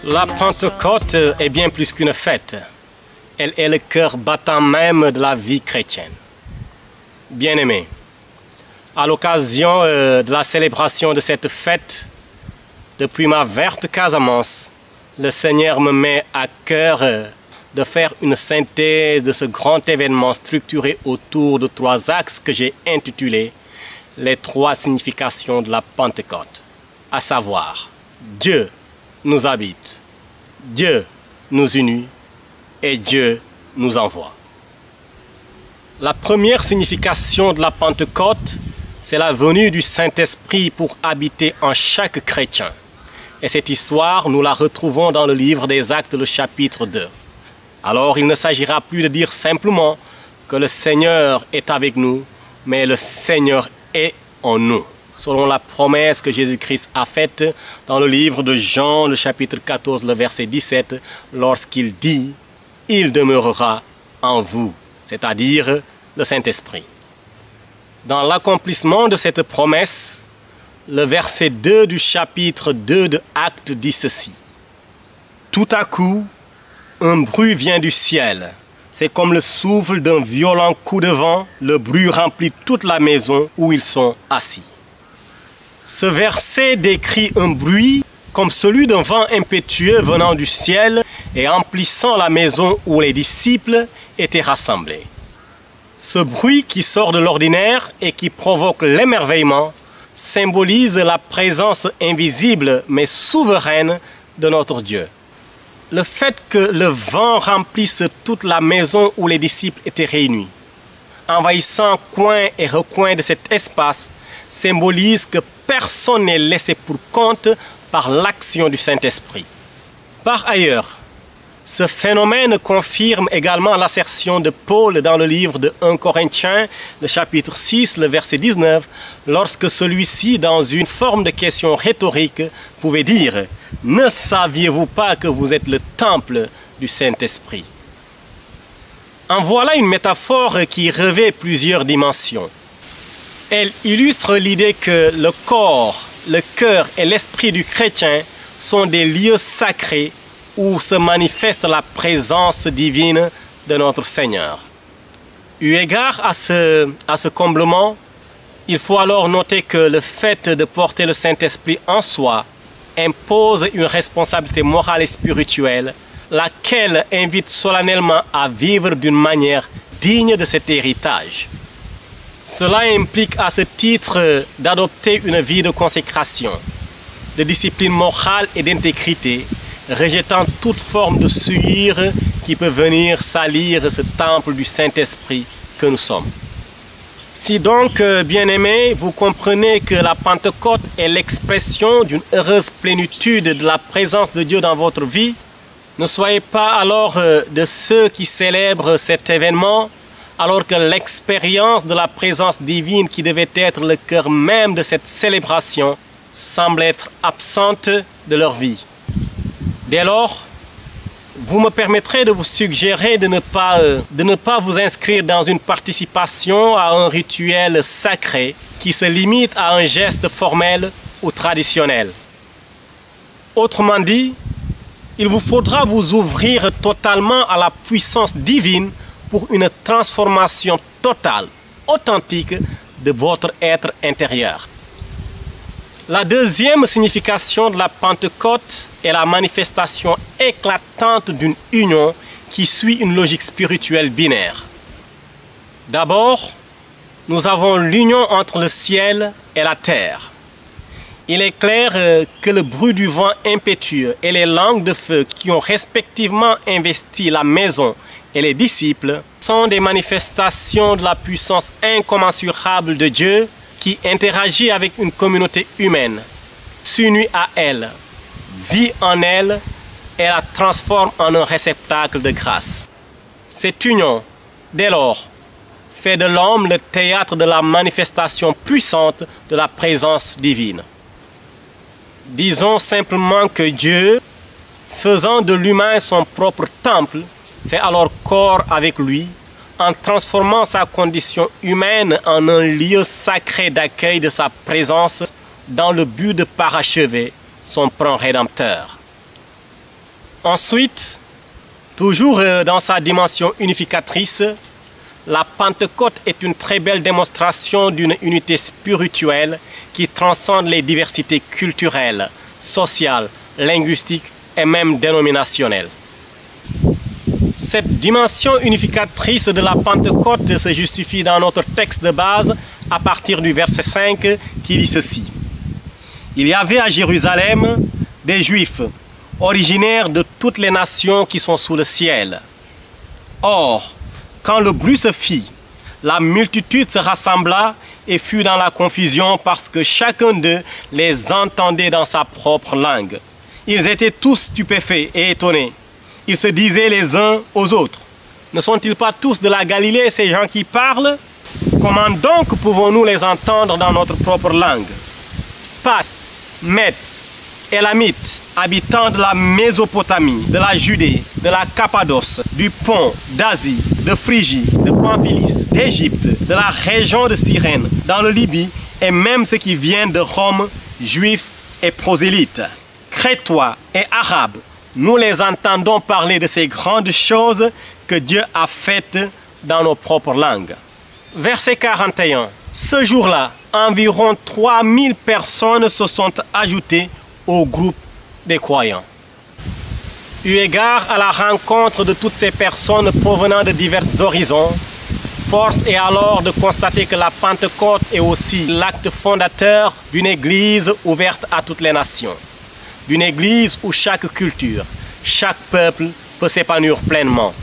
La Pentecôte est bien plus qu'une fête. Elle est le cœur battant même de la vie chrétienne. Bien-aimés, à l'occasion de la célébration de cette fête, depuis ma verte Casamance, le Seigneur me met à cœur de faire une synthèse de ce grand événement structuré autour de 3 axes que j'ai intitulés les 3 significations de la Pentecôte, à savoir Dieu nous habite, Dieu nous unit et Dieu nous envoie. La première signification de la Pentecôte, c'est la venue du Saint-Esprit pour habiter en chaque chrétien. Et cette histoire, nous la retrouvons dans le livre des Actes, le chapitre 2. Alors, il ne s'agira plus de dire simplement que le Seigneur est avec nous, mais le Seigneur est en nous, selon la promesse que Jésus-Christ a faite dans le livre de Jean, le chapitre 14, le verset 17, lorsqu'il dit « Il demeurera en vous », c'est-à-dire le Saint-Esprit. Dans l'accomplissement de cette promesse, le verset 2 du chapitre 2 de Actes dit ceci. « Tout à coup, un bruit vient du ciel. C'est comme le souffle d'un violent coup de vent. Le bruit remplit toute la maison où ils sont assis. » Ce verset décrit un bruit comme celui d'un vent impétueux venant du ciel et emplissant la maison où les disciples étaient rassemblés. Ce bruit qui sort de l'ordinaire et qui provoque l'émerveillement symbolise la présence invisible mais souveraine de notre Dieu. Le fait que le vent remplisse toute la maison où les disciples étaient réunis, envahissant coins et recoins de cet espace, symbolise que personne n'est laissé pour compte par l'action du Saint-Esprit. Par ailleurs, ce phénomène confirme également l'assertion de Paul dans le livre de 1 Corinthiens, le chapitre 6, le verset 19, lorsque celui-ci, dans une forme de question rhétorique, pouvait dire « Ne saviez-vous pas que vous êtes le temple du Saint-Esprit » En voilà une métaphore qui revêt plusieurs dimensions. Elle illustre l'idée que le corps, le cœur et l'esprit du chrétien sont des lieux sacrés où se manifeste la présence divine de notre Seigneur. Eu égard à ce comblement, il faut alors noter que le fait de porter le Saint-Esprit en soi impose une responsabilité morale et spirituelle, laquelle invite solennellement à vivre d'une manière digne de cet héritage. Cela implique à ce titre d'adopter une vie de consécration, de discipline morale et d'intégrité, rejetant toute forme de souillure qui peut venir salir ce temple du Saint-Esprit que nous sommes. Si donc, bien-aimés, vous comprenez que la Pentecôte est l'expression d'une heureuse plénitude de la présence de Dieu dans votre vie, ne soyez pas alors de ceux qui célèbrent cet événement alors que l'expérience de la présence divine qui devait être le cœur même de cette célébration semble être absente de leur vie. Dès lors, vous me permettrez de vous suggérer de ne pas vous inscrire dans une participation à un rituel sacré qui se limite à un geste formel ou traditionnel. Autrement dit, il vous faudra vous ouvrir totalement à la puissance divine pour une transformation totale, authentique de votre être intérieur. La deuxième signification de la Pentecôte est la manifestation éclatante d'une union qui suit une logique spirituelle binaire. D'abord, nous avons l'union entre le ciel et la terre. Il est clair que le bruit du vent impétueux et les langues de feu qui ont respectivement investi la maison et les disciples sont des manifestations de la puissance incommensurable de Dieu qui interagit avec une communauté humaine, s'unit à elle, vit en elle et la transforme en un réceptacle de grâce. Cette union, dès lors, fait de l'homme le théâtre de la manifestation puissante de la présence divine. Disons simplement que Dieu faisant de l'humain son propre temple, fait alors corps avec lui, en transformant sa condition humaine en un lieu sacré d'accueil de sa présence dans le but de parachever son plan rédempteur. Ensuite, toujours dans sa dimension unificatrice, la Pentecôte est une très belle démonstration d'une unité spirituelle qui transcende les diversités culturelles, sociales, linguistiques et même dénominationnelles. Cette dimension unificatrice de la Pentecôte se justifie dans notre texte de base à partir du verset 5 qui dit ceci. Il y avait à Jérusalem des Juifs originaires de toutes les nations qui sont sous le ciel. Or, quand le bruit se fit, la multitude se rassembla et fut dans la confusion parce que chacun d'eux les entendait dans sa propre langue. Ils étaient tous stupéfaits et étonnés. Ils se disaient les uns aux autres, « Ne sont-ils pas tous de la Galilée ces gens qui parlent? Comment donc pouvons-nous les entendre dans notre propre langue? » Parthes, Mèdes, Élamites, habitants de la Mésopotamie, de la Judée, de la Cappadoce, du Pont, d'Asie, de Phrygie, de Pamphylie, d'Égypte, de la région de Cyrène, dans le Libye, et même ceux qui viennent de Rome, juifs et prosélytes, Crétois et Arabes, nous les entendons parler de ces grandes choses que Dieu a faites dans nos propres langues. Verset 41. Ce jour-là, environ 3000 personnes se sont ajoutées au groupe des croyants. Eu égard à la rencontre de toutes ces personnes provenant de divers horizons, force est alors de constater que la Pentecôte est aussi l'acte fondateur d'une église ouverte à toutes les nations. D'une église où chaque culture, chaque peuple peut s'épanouir pleinement.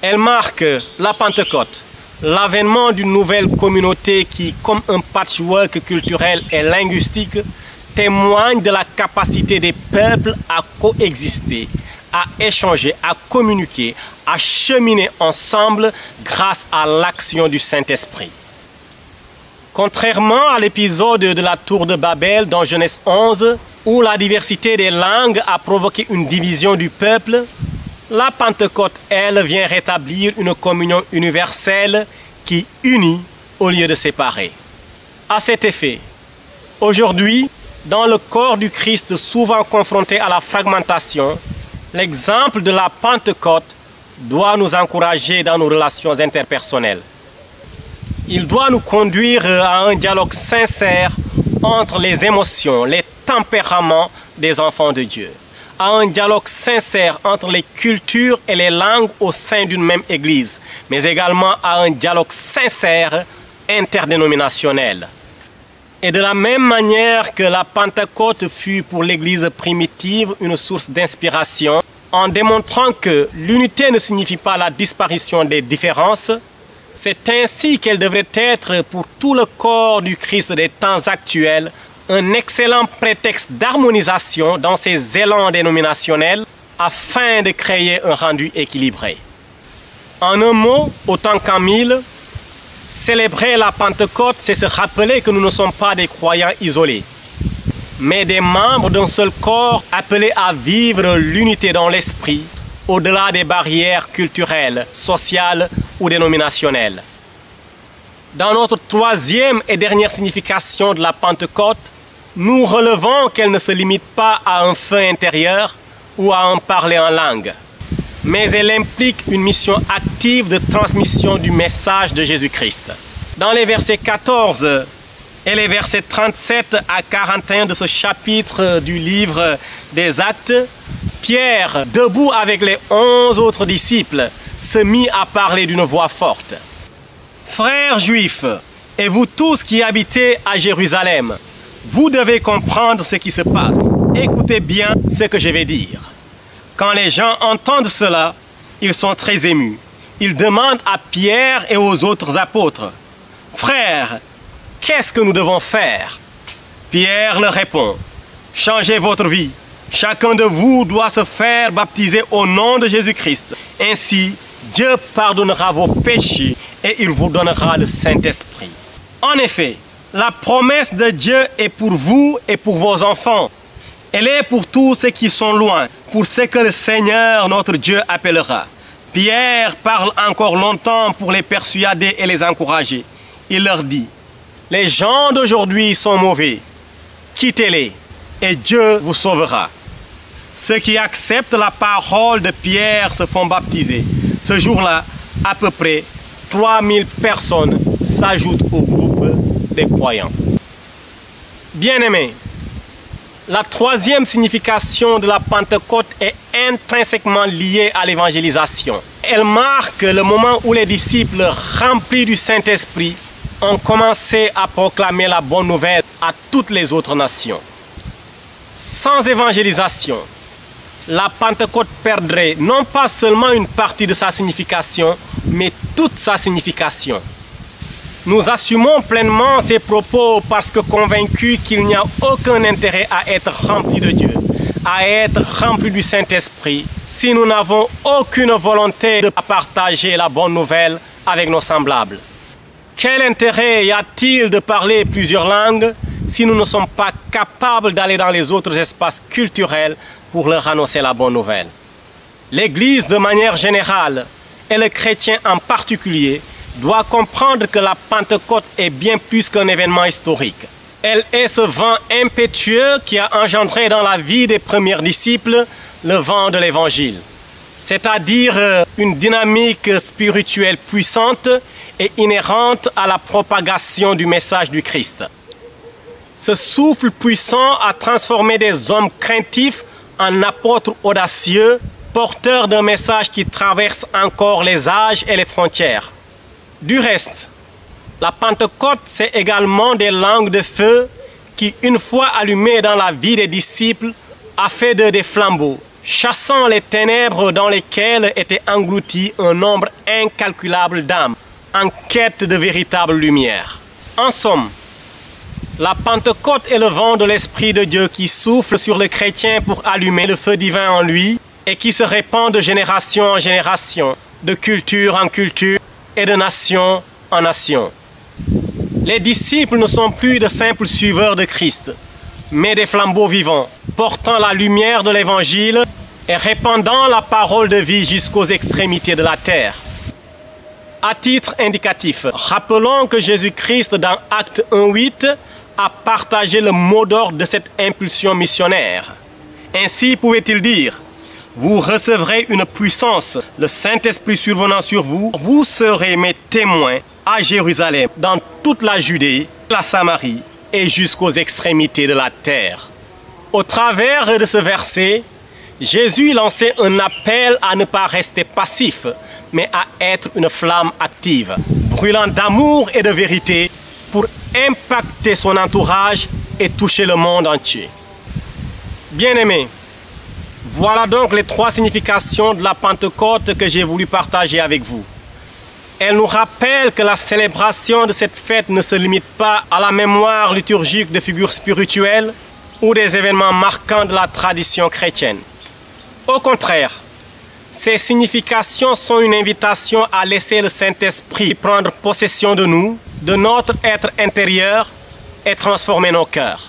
Elle marque la Pentecôte, l'avènement d'une nouvelle communauté qui, comme un patchwork culturel et linguistique, témoigne de la capacité des peuples à coexister, à échanger, à communiquer, à cheminer ensemble grâce à l'action du Saint-Esprit. Contrairement à l'épisode de la tour de Babel dans Genèse 11, où la diversité des langues a provoqué une division du peuple, la Pentecôte, elle, vient rétablir une communion universelle qui unit au lieu de séparer. À cet effet, aujourd'hui, dans le corps du Christ souvent confronté à la fragmentation, l'exemple de la Pentecôte doit nous encourager dans nos relations interpersonnelles. Il doit nous conduire à un dialogue sincère entre les émotions, les tempéraments des enfants de Dieu, à un dialogue sincère entre les cultures et les langues au sein d'une même église, mais également à un dialogue sincère interdénominationnel. Et de la même manière que la Pentecôte fut pour l'église primitive une source d'inspiration, en démontrant que l'unité ne signifie pas la disparition des différences, c'est ainsi qu'elle devrait être pour tout le corps du Christ des temps actuels un excellent prétexte d'harmonisation dans ces élans dénominationnels afin de créer un rendu équilibré. En un mot, autant qu'en mille, célébrer la Pentecôte, c'est se rappeler que nous ne sommes pas des croyants isolés, mais des membres d'un seul corps appelés à vivre l'unité dans l'esprit, au-delà des barrières culturelles, sociales ou dénominationnelles. Dans notre troisième et dernière signification de la Pentecôte, nous relevons qu'elle ne se limite pas à un feu intérieur ou à un parler en langue, mais elle implique une mission active de transmission du message de Jésus-Christ. Dans les versets 14 et les versets 37 à 41 de ce chapitre du livre des Actes, Pierre, debout avec les 11 autres disciples, se mit à parler d'une voix forte. « Frères juifs, et vous tous qui habitez à Jérusalem, vous devez comprendre ce qui se passe. Écoutez bien ce que je vais dire. Quand les gens entendent cela, ils sont très émus. Ils demandent à Pierre et aux autres apôtres, « Frères, qu'est-ce que nous devons faire ?» Pierre leur répond, « Changez votre vie. Chacun de vous doit se faire baptiser au nom de Jésus-Christ. Ainsi, Dieu pardonnera vos péchés et il vous donnera le Saint-Esprit. » En effet, la promesse de Dieu est pour vous et pour vos enfants Elle est pour tous ceux qui sont loin, pour ceux que le Seigneur notre Dieu appellera. Pierre parle encore longtemps pour les persuader et les encourager. Il leur dit, les gens d'aujourd'hui sont mauvais, quittez-les et Dieu vous sauvera. Ceux qui acceptent la parole de Pierre se font baptiser. Ce jour-là, à peu près 3000 personnes s'ajoutent au groupe des croyants. Bien-aimés, la troisième signification de la Pentecôte est intrinsèquement liée à l'évangélisation. Elle marque le moment où les disciples, remplis du Saint-Esprit, ont commencé à proclamer la bonne nouvelle à toutes les autres nations. Sans évangélisation, la Pentecôte perdrait non pas seulement une partie de sa signification, mais toute sa signification. Nous assumons pleinement ces propos parce que convaincus qu'il n'y a aucun intérêt à être rempli de Dieu, à être rempli du Saint-Esprit, si nous n'avons aucune volonté de partager la bonne nouvelle avec nos semblables. Quel intérêt y a-t-il de parler plusieurs langues si nous ne sommes pas capables d'aller dans les autres espaces culturels pour leur annoncer la bonne nouvelle? L'Église de manière générale et le chrétien en particulier doit comprendre que la Pentecôte est bien plus qu'un événement historique. Elle est ce vent impétueux qui a engendré dans la vie des premiers disciples le vent de l'Évangile, c'est-à-dire une dynamique spirituelle puissante et inhérente à la propagation du message du Christ. Ce souffle puissant a transformé des hommes craintifs en apôtres audacieux, porteurs d'un message qui traverse encore les âges et les frontières. Du reste, la Pentecôte, c'est également des langues de feu qui, une fois allumées dans la vie des disciples, a fait d'eux des flambeaux, chassant les ténèbres dans lesquelles était englouti un nombre incalculable d'âmes, en quête de véritable lumière. En somme, la Pentecôte est le vent de l'Esprit de Dieu qui souffle sur le chrétien pour allumer le feu divin en lui et qui se répand de génération en génération, de culture en culture et de nation en nation. Les disciples ne sont plus de simples suiveurs de Christ, mais des flambeaux vivants, portant la lumière de l'Évangile et répandant la parole de vie jusqu'aux extrémités de la terre. À titre indicatif, rappelons que Jésus-Christ, dans Actes 1:8, a partagé le mot d'ordre de cette impulsion missionnaire. Ainsi pouvait-il dire, « Vous recevrez une puissance, le Saint-Esprit survenant sur vous, vous serez mes témoins à Jérusalem, dans toute la Judée, la Samarie et jusqu'aux extrémités de la terre. » Au travers de ce verset, Jésus lançait un appel à ne pas rester passif, mais à être une flamme active, brûlant d'amour et de vérité pour impacter son entourage et toucher le monde entier. Bien-aimés, voilà donc les trois significations de la Pentecôte que j'ai voulu partager avec vous. Elle nous rappelle que la célébration de cette fête ne se limite pas à la mémoire liturgique de figures spirituelles ou des événements marquants de la tradition chrétienne. Au contraire, ces significations sont une invitation à laisser le Saint-Esprit prendre possession de nous, de notre être intérieur et transformer nos cœurs.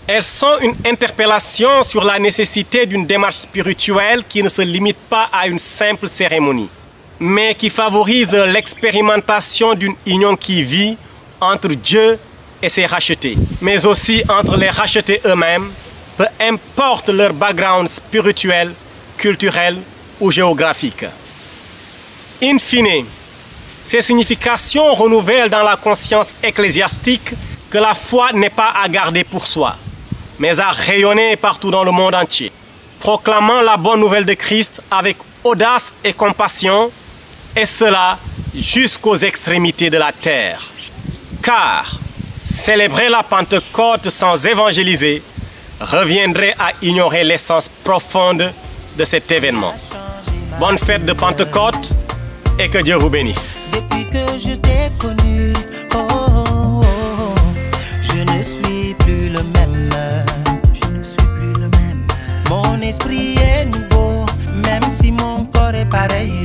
Elles sont une interpellation sur la nécessité d'une démarche spirituelle qui ne se limite pas à une simple cérémonie, mais qui favorise l'expérimentation d'une union qui vit entre Dieu et ses rachetés, mais aussi entre les rachetés eux-mêmes, peu importe leur background spirituel, culturel ou géographique. In fine, ces significations renouvellent dans la conscience ecclésiastique que la foi n'est pas à garder pour soi, mais à rayonner partout dans le monde entier, proclamant la bonne nouvelle de Christ avec audace et compassion, et cela jusqu'aux extrémités de la terre. Car célébrer la Pentecôte sans évangéliser reviendrait à ignorer l'essence profonde de cet événement. Bonne fête de Pentecôte et que Dieu vous bénisse. Depuis que je t'ai connu, je ne suis plus le même. Mon esprit est nouveau, même si mon corps est pareil.